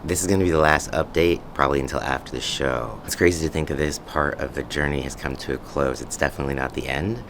This is going to be the last update, probably until after the show. It's crazy to think that this part of the journey has come to a close. It's definitely not the end.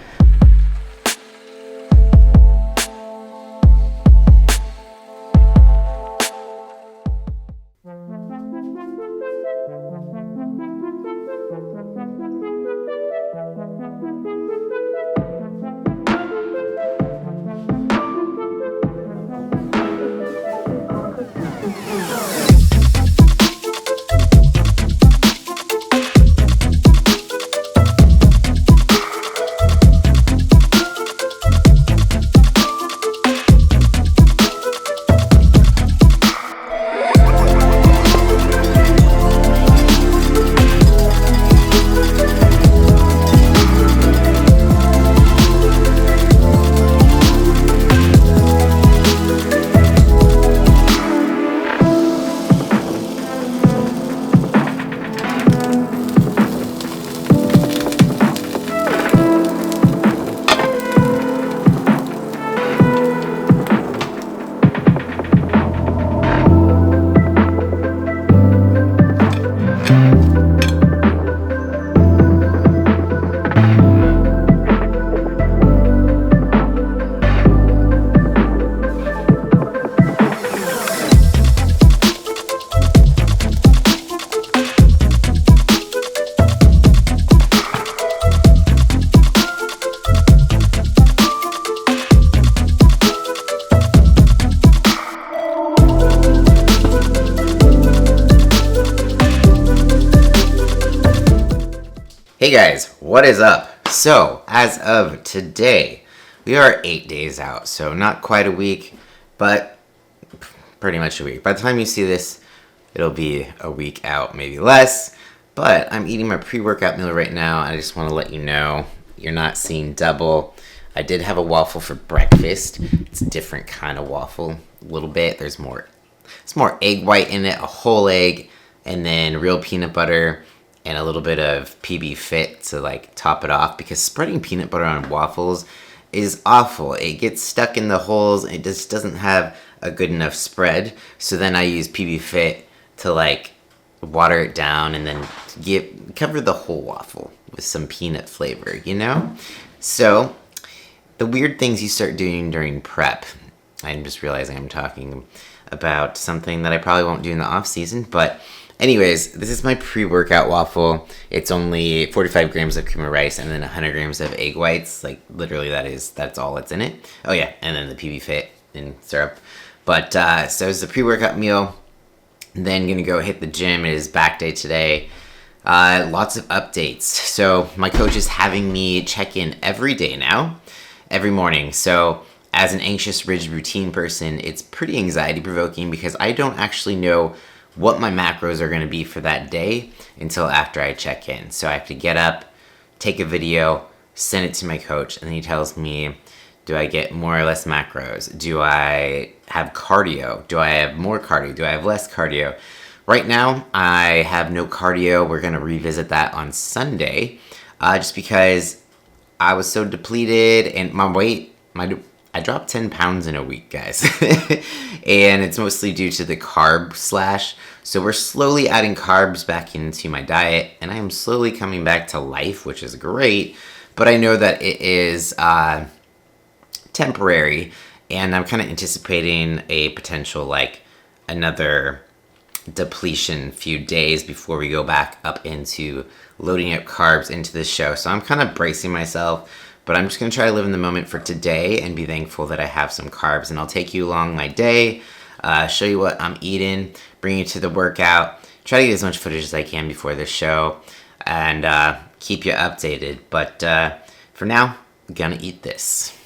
Hey guys, what is up? So, as of today, we are 8 days out, so not quite a week, but pretty much a week. By the time you see this, it'll be a week out, maybe less, but I'm eating my pre-workout meal right now. I just want to let you know, you're not seeing double. I did have a waffle for breakfast. It's a different kind of waffle, a little bit. It's more egg white in it, a whole egg, and then real peanut butter, and a little bit of PB Fit to like top it off, because spreading peanut butter on waffles is awful. It gets stuck in the holes. It just doesn't have a good enough spread. So then I use PB Fit to like water it down and then cover the whole waffle with some peanut flavor, you know? So the weird things you start doing during prep. I'm just realizing I'm talking about something that I probably won't do in the off season, but anyways, this is my pre-workout waffle. It's only 45 grams of cream of rice and then 100 grams of egg whites. Like, literally, that's all that's in it. Oh, yeah, and then the PB Fit and syrup. But, so it's the pre-workout meal. Then gonna go hit the gym. It is back day today. Lots of updates. So, my coach is having me check in every day now, every morning. So, as an anxious, rigid routine person, it's pretty anxiety-provoking because I don't actually know what my macros are going to be for that day until after I check in. So I have to get up, take a video, send it to my coach, and then he tells me, do I get more or less macros? Do I have cardio? Do I have more cardio? Do I have less cardio? Right now, I have no cardio. We're going to revisit that on Sunday, just because I was so depleted and my weight, I dropped 10 pounds in a week, guys. And it's mostly due to the carb slash. So we're slowly adding carbs back into my diet, and I am slowly coming back to life, which is great. But I know that it is temporary, and I'm kind of anticipating a potential, like, another depletion few days before we go back up into loading up carbs into the show. So I'm kind of bracing myself. But I'm just going to try to live in the moment for today and be thankful that I have some carbs. And I'll take you along my day, show you what I'm eating, bring you to the workout, try to get as much footage as I can before the show, and keep you updated. But for now, I'm going to eat this.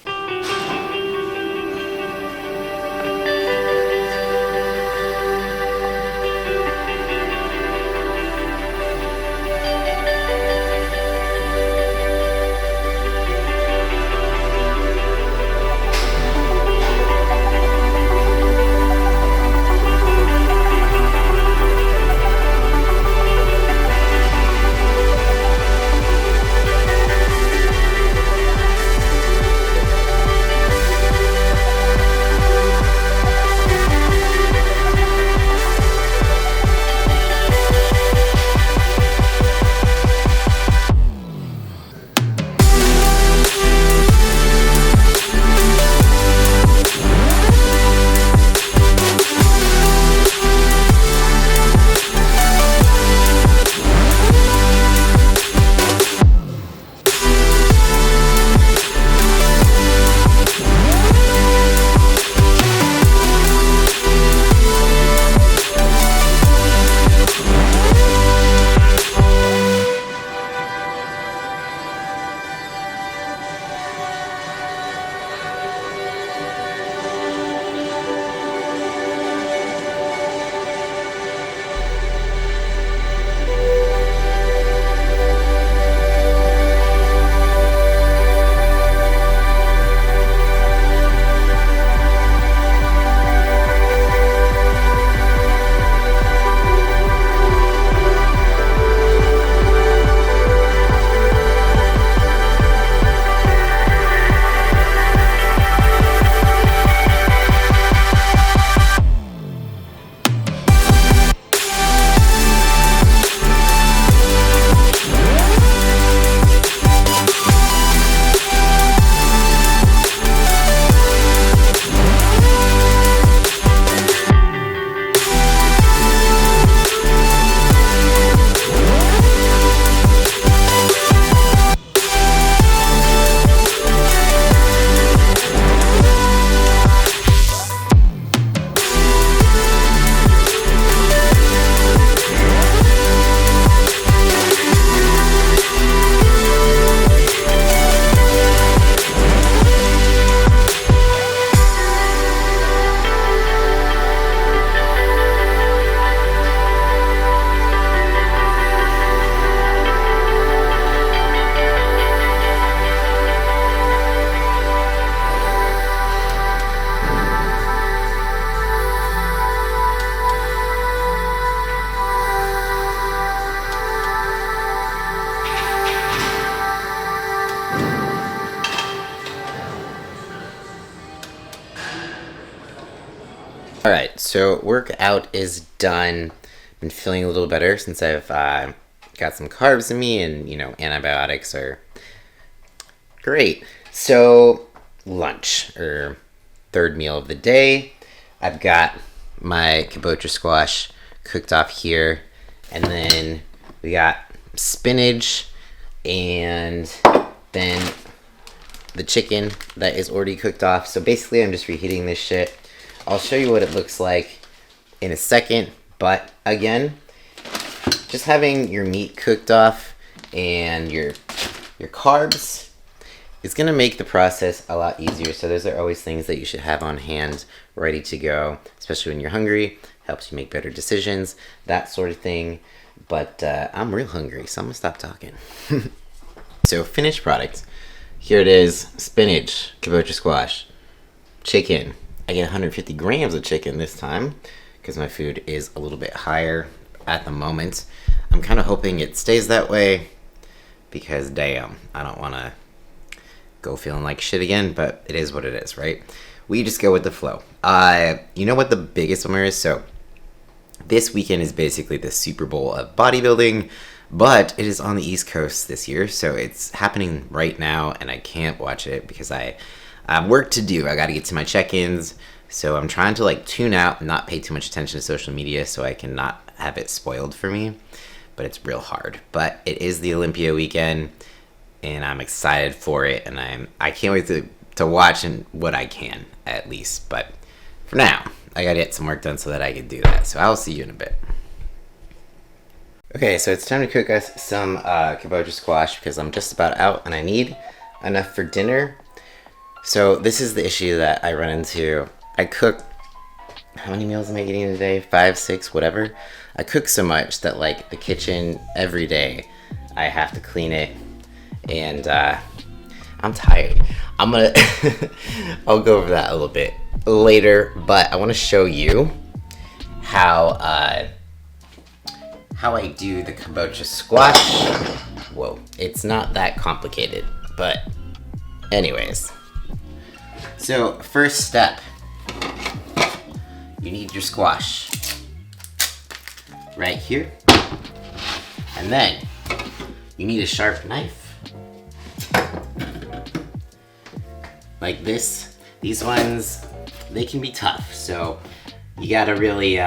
So workout is done. Been feeling a little better since I've got some carbs in me, and antibiotics are great. So lunch, or third meal of the day, I've got my kabocha squash cooked off here, and then we got spinach, and then the chicken that is already cooked off. So basically I'm just reheating this shit. I'll show you what it looks like in a second, but again, just having your meat cooked off and your carbs is gonna make the process a lot easier. So those are always things that you should have on hand, ready to go, especially when you're hungry. Helps you make better decisions, that sort of thing. But I'm real hungry, so I'm gonna stop talking. So finished product. Here it is: spinach, kabocha squash, chicken. I get 150 grams of chicken this time because my food is a little bit higher at the moment. I'm kind of hoping it stays that way because damn, I don't want to go feeling like shit again, but it is what it is, right? We just go with the flow. You know what the biggest bummer is? So this weekend is basically the Super Bowl of bodybuilding, but it is on the East Coast this year, so it's happening right now, and I can't watch it because I have work to do. I got to get to my check-ins, so I'm trying to tune out and not pay too much attention to social media so I can not have it spoiled for me, but it's real hard. But it is the Olympia weekend, and I'm excited for it, and I can't wait to watch what I can, at least. But for now, I gotta get some work done so that I can do that. So I'll see you in a bit. Okay, so it's time to cook us some kabocha squash because I'm just about out and I need enough for dinner. So this is the issue that I run into. I cook, how many meals am I eating today? 5, 6, whatever. I cook so much that the kitchen every day, I have to clean it, and I'm tired. I'll go over that a little bit later, but I want to show you how I do the kabocha squash. Whoa, it's not that complicated, but anyways. So first step, you need your squash right here, and then you need a sharp knife like this. These ones, they can be tough, so you gotta really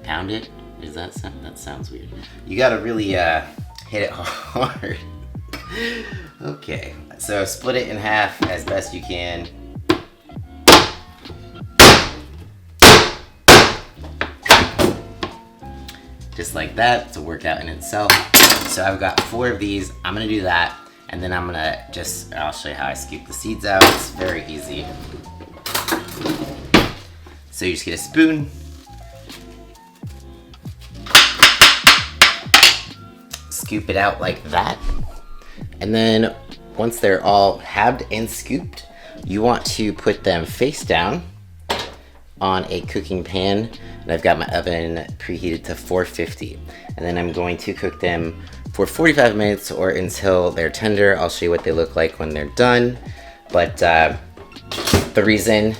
pound it. Is that sounds weird. You gotta really hit it hard. Okay, so split it in half as best you can. Just like that. It's a workout in itself. So I've got 4 of these. I'm gonna do that, and then I'm gonna I'll show you how I scoop the seeds out. It's very easy. So you just get a spoon, scoop it out like that, and then once they're all halved and scooped, you want to put them face down on a cooking pan, and I've got my oven preheated to 450, and then I'm going to cook them for 45 minutes or until they're tender. I'll show you what they look like when they're done, but the reason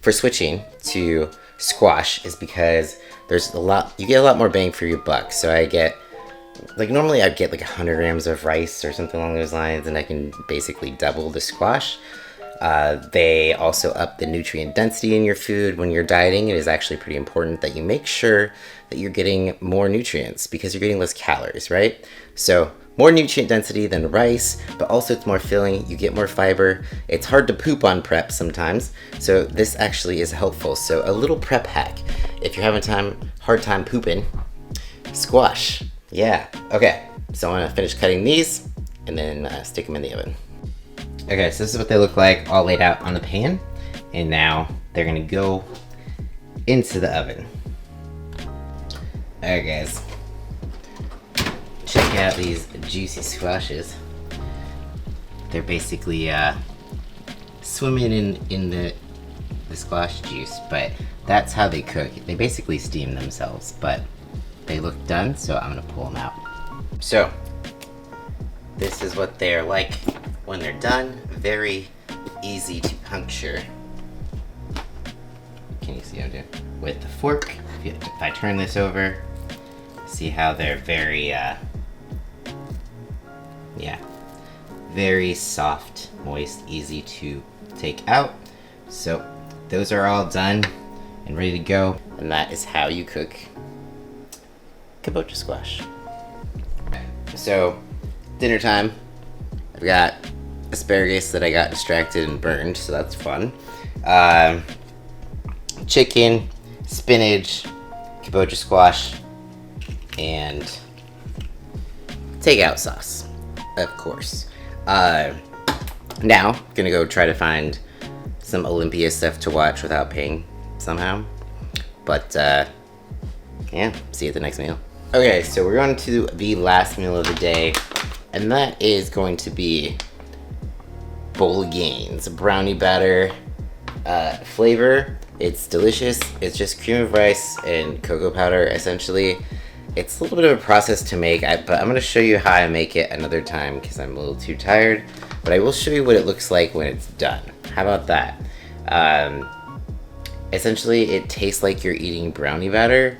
for switching to squash is because you get a lot more bang for your buck. So I get, normally I'd get 100 grams of rice or something along those lines, and I can basically double the squash. They also up the nutrient density in your food. When you're dieting, it is actually pretty important that you make sure that you're getting more nutrients because you're getting less calories, right? So more nutrient density than rice, but also it's more filling. You get more fiber. It's hard to poop on prep sometimes, so this actually is helpful. So a little prep hack: if you're having hard time pooping, squash. Yeah. Okay. So I'm gonna finish cutting these and then stick them in the oven. Okay, so this is what they look like all laid out on the pan, and now they're gonna go into the oven. Alright guys, check out these juicy squashes. They're basically swimming in the squash juice, but that's how they cook. They basically steam themselves, but they look done, so I'm gonna pull them out. So this is what they're like when they're done. Very easy to puncture. can you see what I'm doing? With the fork, if I turn this over, see how they're very, very soft, moist, easy to take out. So those are all done and ready to go. And that is how you cook kabocha squash. So, dinner time. I've got asparagus that I got distracted and burned, so that's fun. Chicken, spinach, kabocha squash, and takeout sauce, of course. Now, gonna go try to find some Olympia stuff to watch without paying somehow. But, yeah, see you at the next meal. Okay, so we're on to the last meal of the day, and that is going to be bowl of gains, brownie batter flavor. It's delicious. It's just cream of rice and cocoa powder, essentially. It's a little bit of a process to make, but I'm going to show you how I make it another time because I'm a little too tired. But I will show you what it looks like when it's done. How about that? Essentially, it tastes like you're eating brownie batter,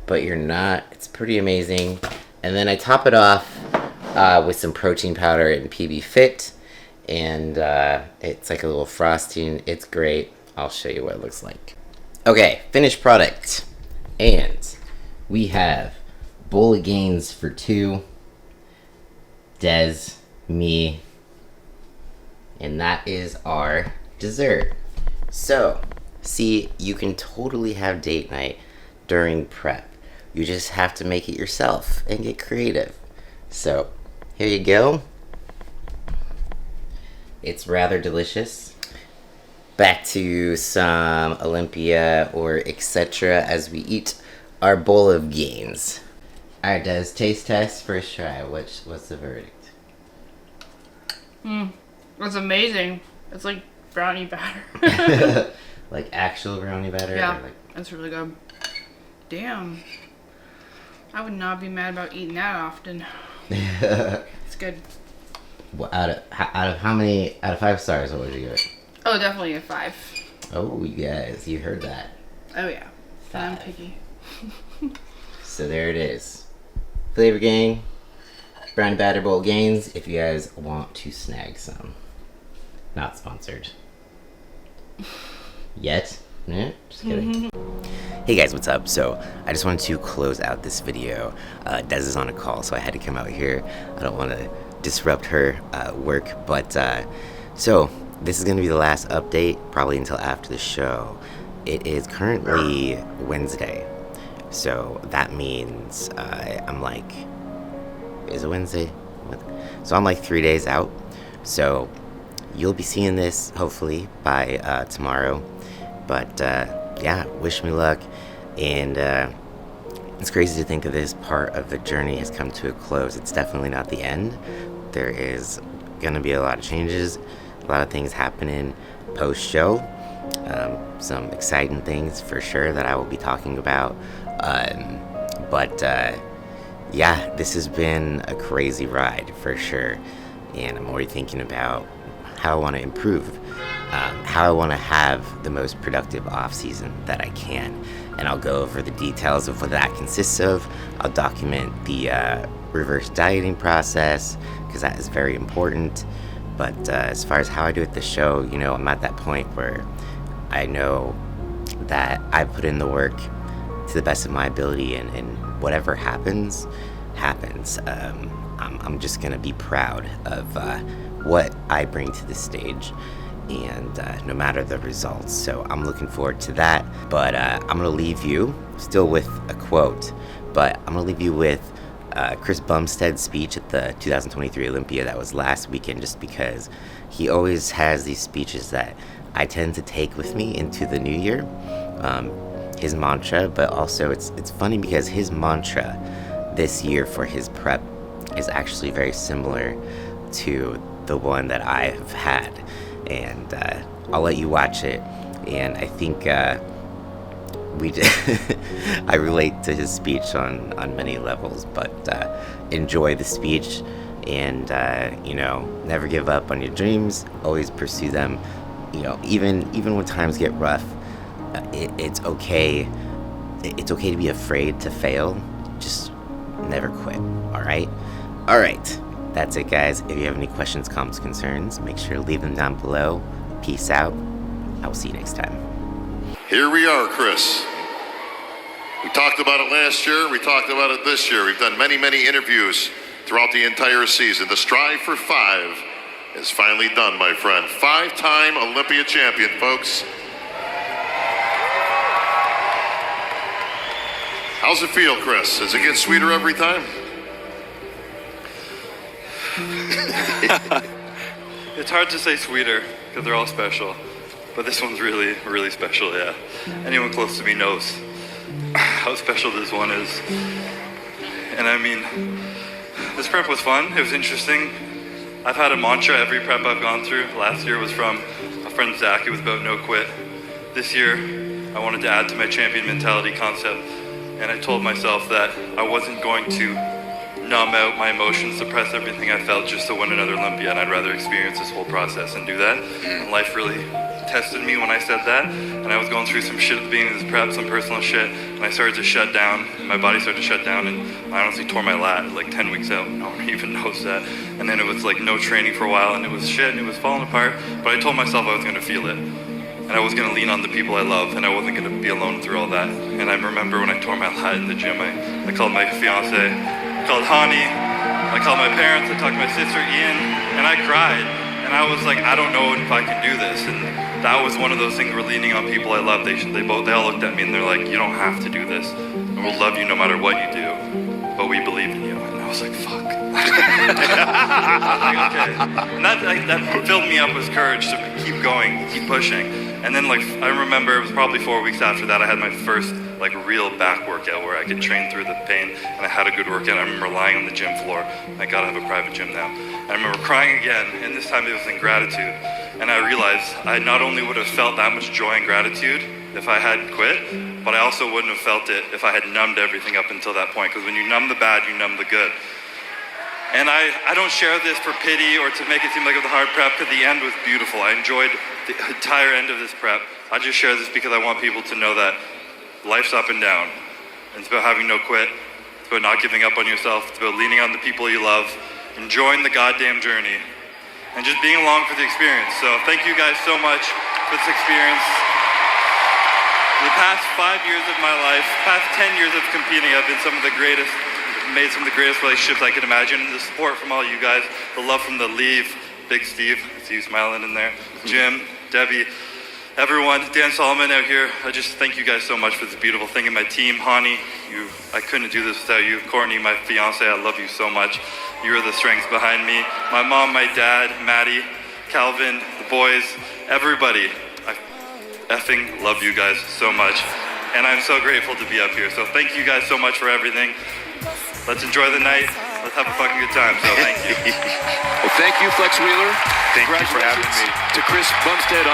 but you're not. It's pretty amazing. And then I top it off with some protein powder and PB Fit. And it's like a little frosting. It's great. I'll show you what it looks like. Okay, finished product. And we have bowl of gains for two. Des, me, and that is our dessert. So, see, you can totally have date night during prep. You just have to make it yourself and get creative. So, here you go. It's rather delicious. Back to some Olympia or etc. as we eat our bowl of gains. Alright, Des, taste test, first try. What's the verdict? It's amazing. It's like brownie batter. Like actual brownie batter? Yeah, like... that's really good. Damn. I would not be mad about eating that often. It's good. Well, out of how many, out of 5 stars, what would you give it? Oh, definitely a 5. Oh, you guys, you heard that. Oh yeah. 5. I'm picky. So there it is. Flavor Gang, brownie batter bowl gains, if you guys want to snag some. Not sponsored. Yet. Just kidding. Hey guys, what's up? So I just wanted to close out this video. Des is on a call, so I had to come out here. I don't want to disrupt her work, but so this is going to be the last update, probably until after the show. It is currently Wednesday, so that means I'm like, is it Wednesday? So I'm like 3 days out, so you'll be seeing this hopefully by tomorrow. But yeah, wish me luck. And it's crazy to think that this part of the journey has come to a close. It's definitely not the end. There is going to be a lot of changes, a lot of things happening post-show. Some exciting things for sure that I will be talking about. But yeah, this has been a crazy ride for sure. And I'm already thinking about how I want to improve. How I want to have the most productive off-season that I can. And I'll go over the details of what that consists of. I'll document the reverse dieting process, because that is very important. But as far as how I do it the show, you know, I'm at that point where I know that I put in the work to the best of my ability, and whatever happens, happens. I'm just going to be proud of what I bring to the stage, and no matter the results. So I'm looking forward to that. But I'm going to leave you still with a quote, but I'm going to leave you with Chris Bumstead's speech at the 2023 Olympia that was last weekend, just because he always has these speeches that I tend to take with me into the new year. His mantra, but also it's funny because his mantra this year for his prep is actually very similar to the one that I have had. And I'll let you watch it, and I think I relate to his speech on many levels, but enjoy the speech, and you know, never give up on your dreams, always pursue them, you know, even when times get rough. it's okay. It's okay to be afraid to fail. Just never quit. All right. That's it, guys. If you have any questions, comments, concerns, make sure to leave them down below. Peace out. I will see you next time. Here we are, Chris. We talked about it last year. We talked about it this year. We've done many, many interviews throughout the entire season. The strive for 5 is finally done, my friend. 5-time Olympia champion, folks. How's it feel, Chris? Does it get sweeter every time? It's hard to say sweeter because they're all special, but this one's really, really special, yeah. Anyone close to me knows how special this one is. And I mean, this prep was fun, it was interesting. I've had a mantra every prep I've gone through. Last year was from a friend Zach, it was about no quit. This year, I wanted to add to my champion mentality concept, and I told myself that I wasn't going to numb out my emotions, suppress everything I felt just to win another Olympia, and I'd rather experience this whole process and do that. And life really tested me when I said that, and I was going through some shit at the beginning of this prep, some personal shit, and I started to shut down, and my body started to shut down, and I honestly tore my lat like 10 weeks out. No one even knows that. And then it was like no training for a while, and it was shit, and it was falling apart, but I told myself I was going to feel it. And I was going to lean on the people I love, and I wasn't going to be alone through all that. And I remember when I tore my lat in the gym, I called my fiance, I called Hani, I called my parents, I talked to my sister Ian, and I cried. And I was like, I don't know if I can do this. And that was one of those things, we're leaning on people I love. They all looked at me and they're like, you don't have to do this. And we'll love you no matter what you do, but we believe in you. And I was like, fuck. I was like, okay. And that filled me up with courage to keep going, keep pushing. And then I remember it was probably 4 weeks after that, I had my first real back workout where I could train through the pain, and I had a good workout. I remember lying on the gym floor. I gotta have a private gym now. I remember crying again, and this time it was in gratitude. And I realized I not only would have felt that much joy and gratitude if I hadn't quit, but I also wouldn't have felt it if I had numbed everything up until that point, because when you numb the bad, you numb the good. And I don't share this for pity or to make it seem like it was a hard prep, because the end was beautiful. I enjoyed the entire end of this prep. I just share this because I want people to know that life's up and down. It's about having no quit. It's about not giving up on yourself. It's about leaning on the people you love, enjoying the goddamn journey, and just being along for the experience. So thank you guys so much for this experience. The past 5 years of my life, past 10 years of competing, I've been made some of the greatest relationships I could imagine. The support from all you guys, the love from the Leave, Big Steve, I see you smiling in there, Jim, Debbie, everyone, Dan Solomon out here, I just thank you guys so much for this beautiful thing. And my team, Hani, I couldn't do this without you. Courtney, my fiance, I love you so much. You are the strength behind me. My mom, my dad, Maddie, Calvin, the boys, everybody. I effing love you guys so much. And I'm so grateful to be up here. So thank you guys so much for everything. Let's enjoy the night. Let's have a fucking good time. So thank you. Well, thank you, Flex Wheeler. Thank you for having me. To Chris Bumstead.